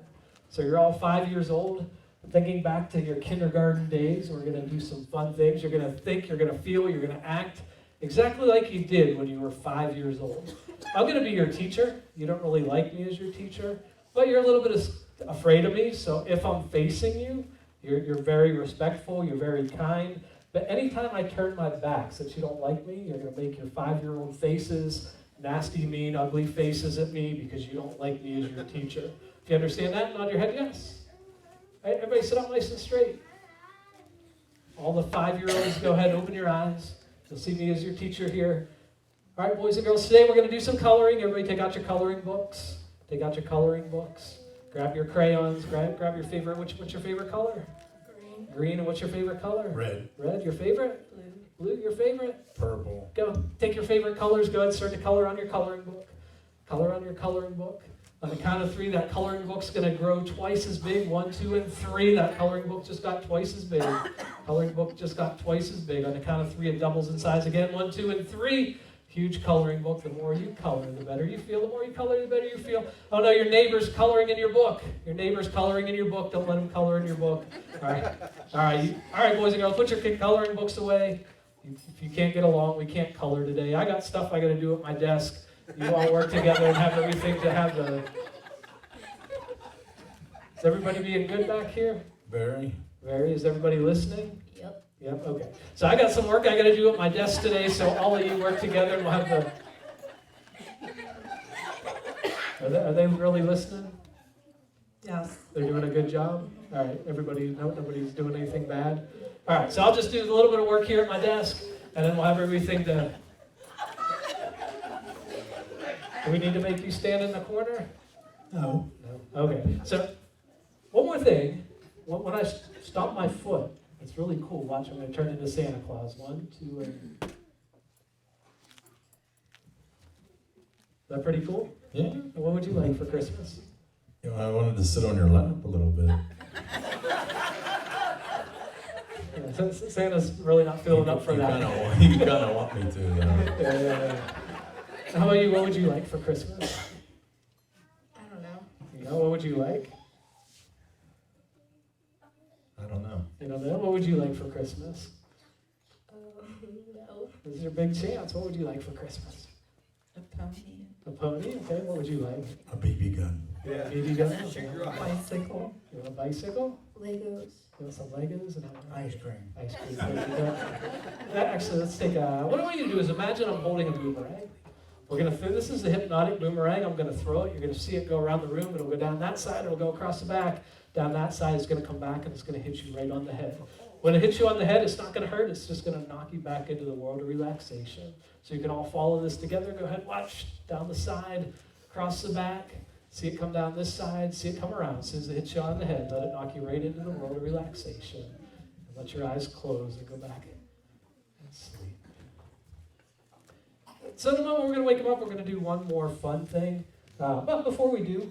Speaker 1: So you're all 5 years old, thinking back to your kindergarten days. We're going to do some fun things. You're going to think, you're going to feel, you're going to act exactly like you did when you were 5 years old. I'm going to be your teacher. You don't really like me as your teacher, but you're a little bit afraid of me. So if I'm facing you, you're very respectful, you're very kind. But anytime I turn my back, since you don't like me, you're going to make your 5-year-old faces, nasty, mean, ugly faces at me because you don't like me as your teacher. If you understand that, nod your head yes. All right, everybody sit up nice and straight. All the 5-year-olds, go ahead, open your eyes. You'll see me as your teacher here. All right, boys and girls, today we're going to do some coloring. Everybody take out your coloring books. Take out your coloring books. Grab your crayons. Grab your favorite. What's your favorite color?
Speaker 4: Green.
Speaker 1: Green. And what's your favorite color?
Speaker 6: Red.
Speaker 1: Red, your favorite?
Speaker 4: Blue.
Speaker 1: Blue, your favorite?
Speaker 5: Purple.
Speaker 1: Go. Take your favorite colors. Go ahead and start to color on your coloring book. Color on your coloring book. On the count of 3, that coloring book's going to grow twice as big. 1, 2, and 3. That coloring book just got twice as big. Coloring book just got twice as big. On the count of 3, it doubles in size again. 1, 2, and 3. Huge coloring book. The more you color, the better you feel. The more you color, the better you feel. Oh no, your neighbor's coloring in your book. Your neighbor's coloring in your book. Don't let him color in your book. All right. All right, boys and girls, put your coloring books away. If you can't get along, we can't color today. I got stuff I got to do at my desk. You all work together and have everything to have the... Is everybody being good back here?
Speaker 5: Very.
Speaker 1: Very. Is everybody listening?
Speaker 4: Yep.
Speaker 1: Yep, okay. So I got some work I got to do at my desk today, so all of you work together and we'll have the... Are they really listening?
Speaker 3: Yes.
Speaker 1: They're doing a good job? All right, everybody, nobody's doing anything bad? All right, so I'll just do a little bit of work here at my desk, and then we'll have everything to... Do we need to make you stand in the corner?
Speaker 6: No.
Speaker 1: No? Okay, so one more thing. When I stomp my foot, it's really cool. Watch, I'm going to turn into Santa Claus. 1, 2, and... Is that pretty cool?
Speaker 5: Yeah.
Speaker 1: And what would you like for Christmas?
Speaker 5: You know, I wanted to sit on your lap a little bit.
Speaker 1: Yeah, Santa's really not filling up for that.
Speaker 5: You kind of want me to,
Speaker 1: Yeah. How about you? What would you like for Christmas?
Speaker 4: I don't know.
Speaker 1: You know, what would you like?
Speaker 5: I don't know.
Speaker 1: You don't know? What would you like for Christmas?
Speaker 4: No.
Speaker 1: This is your big chance. What would you like for Christmas?
Speaker 3: A pony.
Speaker 1: A pony? Okay, what would you like?
Speaker 6: A BB gun.
Speaker 1: You want a BB gun? Okay.
Speaker 3: Bicycle.
Speaker 1: You want a bicycle?
Speaker 4: Legos.
Speaker 1: You want some Legos? And
Speaker 8: Ice cream.
Speaker 1: ice cream. Actually, let's take a... What I want you to do is imagine I'm holding a boomerang. We're going to... This is the Hypnotic boomerang. I'm going to throw it. You're going to see it go around the room. It'll go down that side. It'll go across the back. Down that side. It's going to come back, and it's going to hit you right on the head. When it hits you on the head, it's not going to hurt. It's just going to knock you back into the world of relaxation. So you can all follow this together. Go ahead, watch. Down the side, across the back. See it come down this side. See it come around. As soon as it hits you on the head, let it knock you right into the world of relaxation. And let your eyes close and go back and sleep. So the moment we're going to wake them up, we're going to do one more fun thing. But before we do,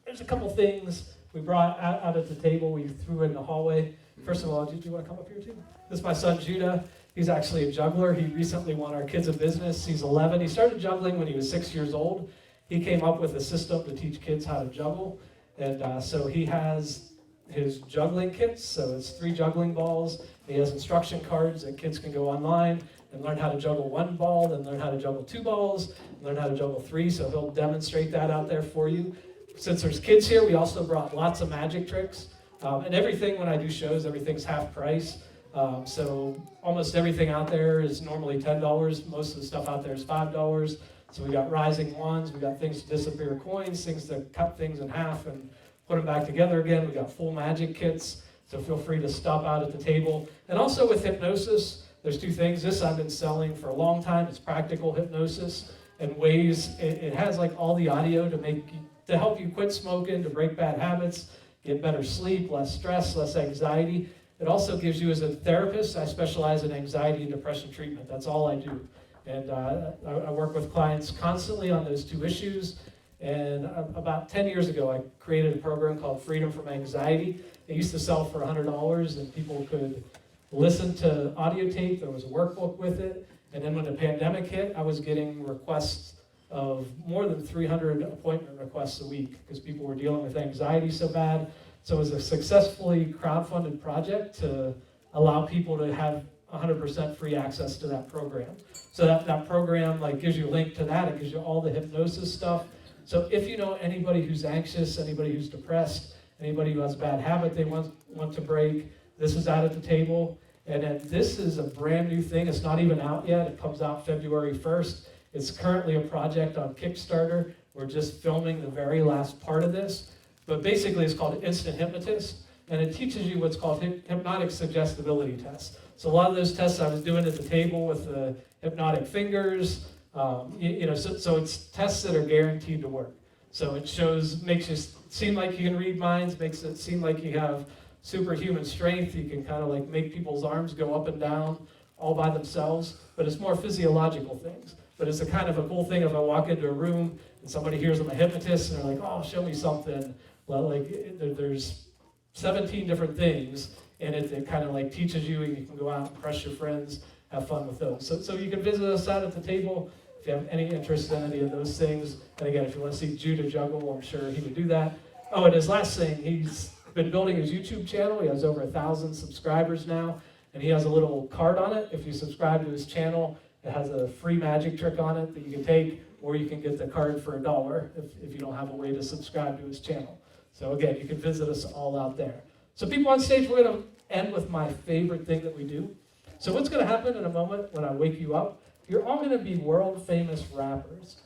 Speaker 1: there's a couple things we brought out at the table. We threw in the hallway. First of all, do you want to come up here too? This is my son, Judah. He's actually a juggler. He recently won our Kids in Business. He's 11. He started juggling when he was 6 years old. He came up with a system to teach kids how to juggle. And so he has his juggling kits. So it's 3 juggling balls. He has instruction cards that kids can go online and learn how to juggle 1 ball, then learn how to juggle 2 balls, and learn how to juggle 3. So he'll demonstrate that out there for you. Since there's kids here, we also brought lots of magic tricks. And everything, when I do shows, everything's half price. So almost everything out there is normally $10. Most of the stuff out there is $5. So we got rising wands, we got things to disappear coins, things to cut things in half and put them back together again. We got full magic kits, so feel free to stop out at the table. And also with hypnosis, there's 2 things. This I've been selling for a long time. It's practical hypnosis and ways. It has like all the audio to help you quit smoking, to break bad habits, get better sleep, less stress, less anxiety. It also gives you, as a therapist, I specialize in anxiety and depression treatment. That's all I do. And I work with clients constantly on those 2 issues. And about 10 years ago, I created a program called Freedom from Anxiety. It used to sell for $100, and people could listen to audio tape. There was a workbook with it. And then when the pandemic hit, I was getting requests of more than 300 appointment requests a week because people were dealing with anxiety so bad. So it was a successfully crowdfunded project to allow people to have 100% free access to that program. So that program gives you a link to that. It gives you all the hypnosis stuff. So if you know anybody who's anxious, anybody who's depressed, anybody who has a bad habit they want to break, this is out at the table. And then this is a brand new thing. It's not even out yet. It comes out February 1st. It's currently a project on Kickstarter. We're just filming the very last part of this. But basically it's called Instant Hypnotist. And it teaches you what's called hypnotic suggestibility tests. So a lot of those tests I was doing at the table with the hypnotic fingers. So it's tests that are guaranteed to work. So it makes you seem like you can read minds, makes it seem like you have superhuman strength. You can kind of make people's arms go up and down all by themselves. But it's more physiological things. But it's a kind of a cool thing if I walk into a room and somebody hears I'm a hypnotist and they're like, oh, show me something. Well, there's 17 different things, and it kind of teaches you, and you can go out and impress your friends, have fun with those. So you can visit us out at the table if you have any interest in any of those things. And again, if you want to see Judah juggle, I'm sure he would do that. Oh, and his last thing, he's been building his YouTube channel. He has over 1,000 subscribers now, and he has a little card on it. If you subscribe to his channel, it has a free magic trick on it that you can take, or you can get the card for $1 if you don't have a way to subscribe to his channel. So again, you can visit us all out there. So people on stage, we're going to end with my favorite thing that we do. So what's going to happen in a moment when I wake you up, you're all going to be world famous rappers.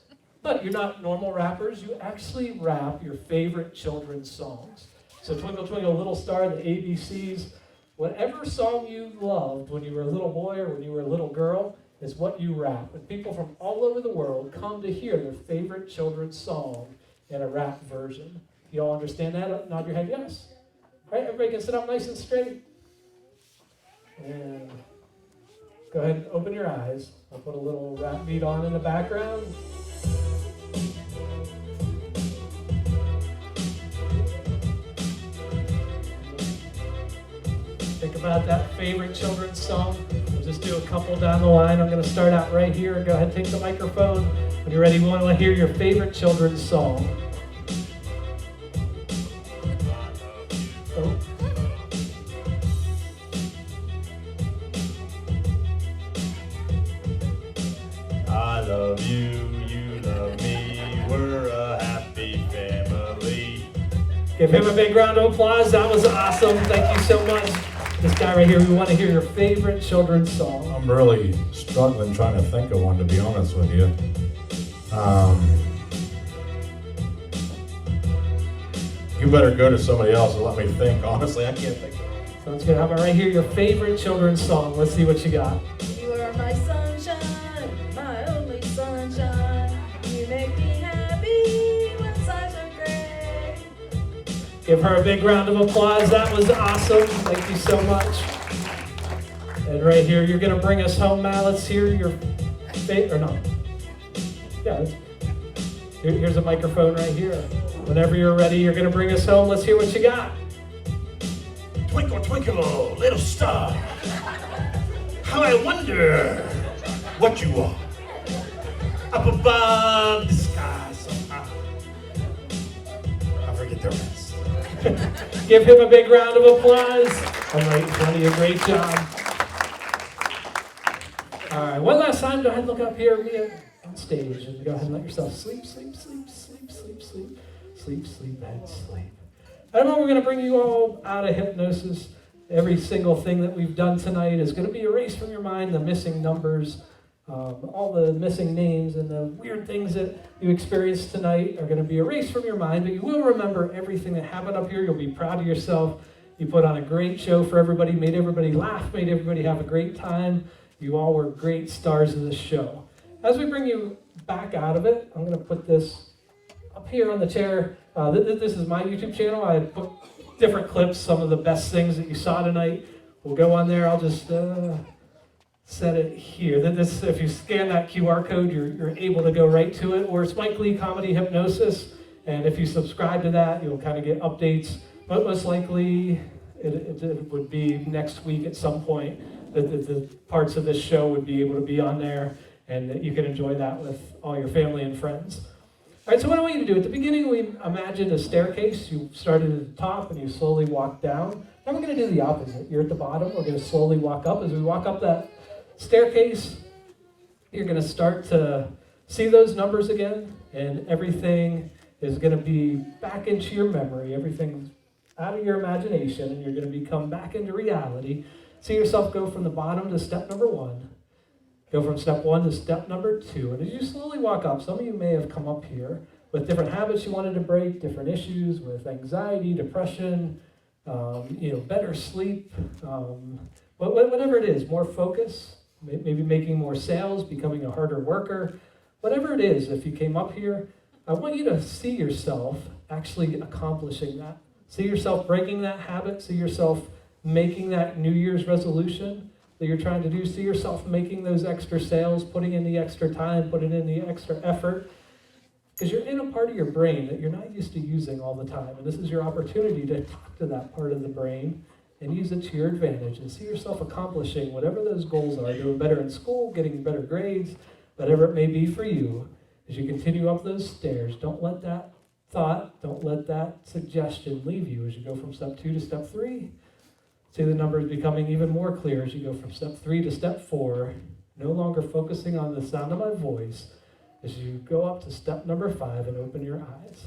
Speaker 1: But you're not normal rappers, you actually rap your favorite children's songs. So Twinkle Twinkle Little Star, the ABCs, whatever song you loved when you were a little boy or when you were a little girl is what you rap. And people from all over the world come to hear their favorite children's song in a rap version. You all understand that? Nod your head, yes. All right, everybody can sit up nice and straight. And go ahead and open your eyes. I'll put a little rap beat on in the background. Think about that favorite children's song. We'll just do a couple down the line. I'm going to start out right here. Go ahead and take the microphone. When you're ready, we want to hear your favorite children's song. Oh.
Speaker 5: I love you, you love me, we're a happy family.
Speaker 1: Give him a big round of applause. That was awesome. Thank you so much. This guy right here, we want to hear your favorite children's song.
Speaker 5: I'm really struggling trying to think of one, to be honest with you. You better go to somebody else and let me think. Honestly, I can't think.
Speaker 1: Sounds good. How about right here, your favorite children's song? Let's see what you got.
Speaker 3: You are my sunshine, my only sunshine. You make me happy when skies are gray.
Speaker 1: Give her a big round of applause. That was awesome. Thank you so much. And right here, you're going to bring us home, Mal. Let's hear your favorite, or no. Yeah, here's a microphone right here. Whenever you're ready, you're going to bring us home. Let's hear what you got.
Speaker 6: Twinkle, twinkle, little star, how I wonder what you are. Up above the sky so high. I forget the rest.
Speaker 1: Give him a big round of applause. All right, Johnny, a great job. All right, one last time, go ahead and look up here, Mia, on stage, and go ahead and let yourself sleep, sleep, sleep, sleep, sleep, sleep, sleep, sleep, and sleep. I don't know, we're going to bring you all out of hypnosis. Every single thing that we've done tonight is going to be erased from your mind, the missing numbers, all the missing names, and the weird things that you experienced tonight are going to be erased from your mind, but you will remember everything that happened up here. You'll be proud of yourself. You put on a great show for everybody, made everybody laugh, made everybody have a great time. You all were great stars of the show. As we bring you back out of it, I'm going to put this up here on the chair. This is my YouTube channel. I put different clips, some of the best things that you saw tonight. We'll go on there. I'll just set it here. If you scan that QR code, you're able to go right to it. Or it's Mike Lee Comedy Hypnosis. And if you subscribe to that, you'll kind of get updates. But most likely, it would be next week at some point that the parts of this show would be able to be on there, and that you can enjoy that with all your family and friends. All right, so what I want you to do, at the beginning we imagined a staircase. You started at the top and you slowly walk down. Now we're going to do the opposite. You're at the bottom, we're going to slowly walk up. As we walk up that staircase, you're going to start to see those numbers again, and everything is going to be back into your memory. Everything's out of your imagination, and you're going to become back into reality. See yourself go from the bottom to step number 1. Go from step 1 to step number 2. And as you slowly walk up, some of you may have come up here with different habits you wanted to break, different issues with anxiety, depression, better sleep, whatever it is, more focus, maybe making more sales, becoming a harder worker. Whatever it is, if you came up here, I want you to see yourself actually accomplishing that. See yourself breaking that habit. See yourself making that New Year's resolution that you're trying to do. See yourself making those extra sales, putting in the extra time, putting in the extra effort. Because you're in a part of your brain that you're not used to using all the time. And this is your opportunity to talk to that part of the brain and use it to your advantage. And see yourself accomplishing whatever those goals are. Doing better in school, getting better grades, whatever it may be for you. As you continue up those stairs, don't let that thought, don't let that suggestion leave you as you go from step 2 to step 3. See the numbers becoming even more clear as you go from step 3 to step 4, no longer focusing on the sound of my voice as you go up to step number 5 and open your eyes.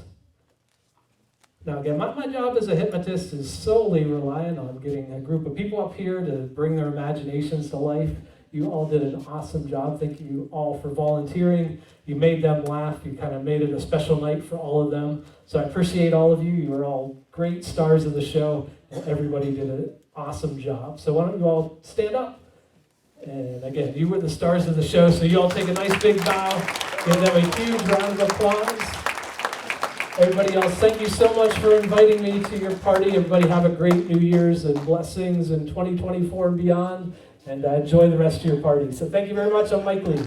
Speaker 1: Now again, my job as a hypnotist is solely relying on getting a group of people up here to bring their imaginations to life. You all did an awesome job. Thank you all for volunteering. You made them laugh. You kind of made it a special night for all of them. So I appreciate all of you. You were all great stars of the show, and everybody did an awesome job. So why don't you all stand up? And again, you were the stars of the show, so you all take a nice big bow. Give them a huge round of applause. Everybody else, thank you so much for inviting me to your party. Everybody have a great New Year's and blessings in 2024 and beyond. And enjoy the rest of your party. So thank you very much. I'm Mike Lee.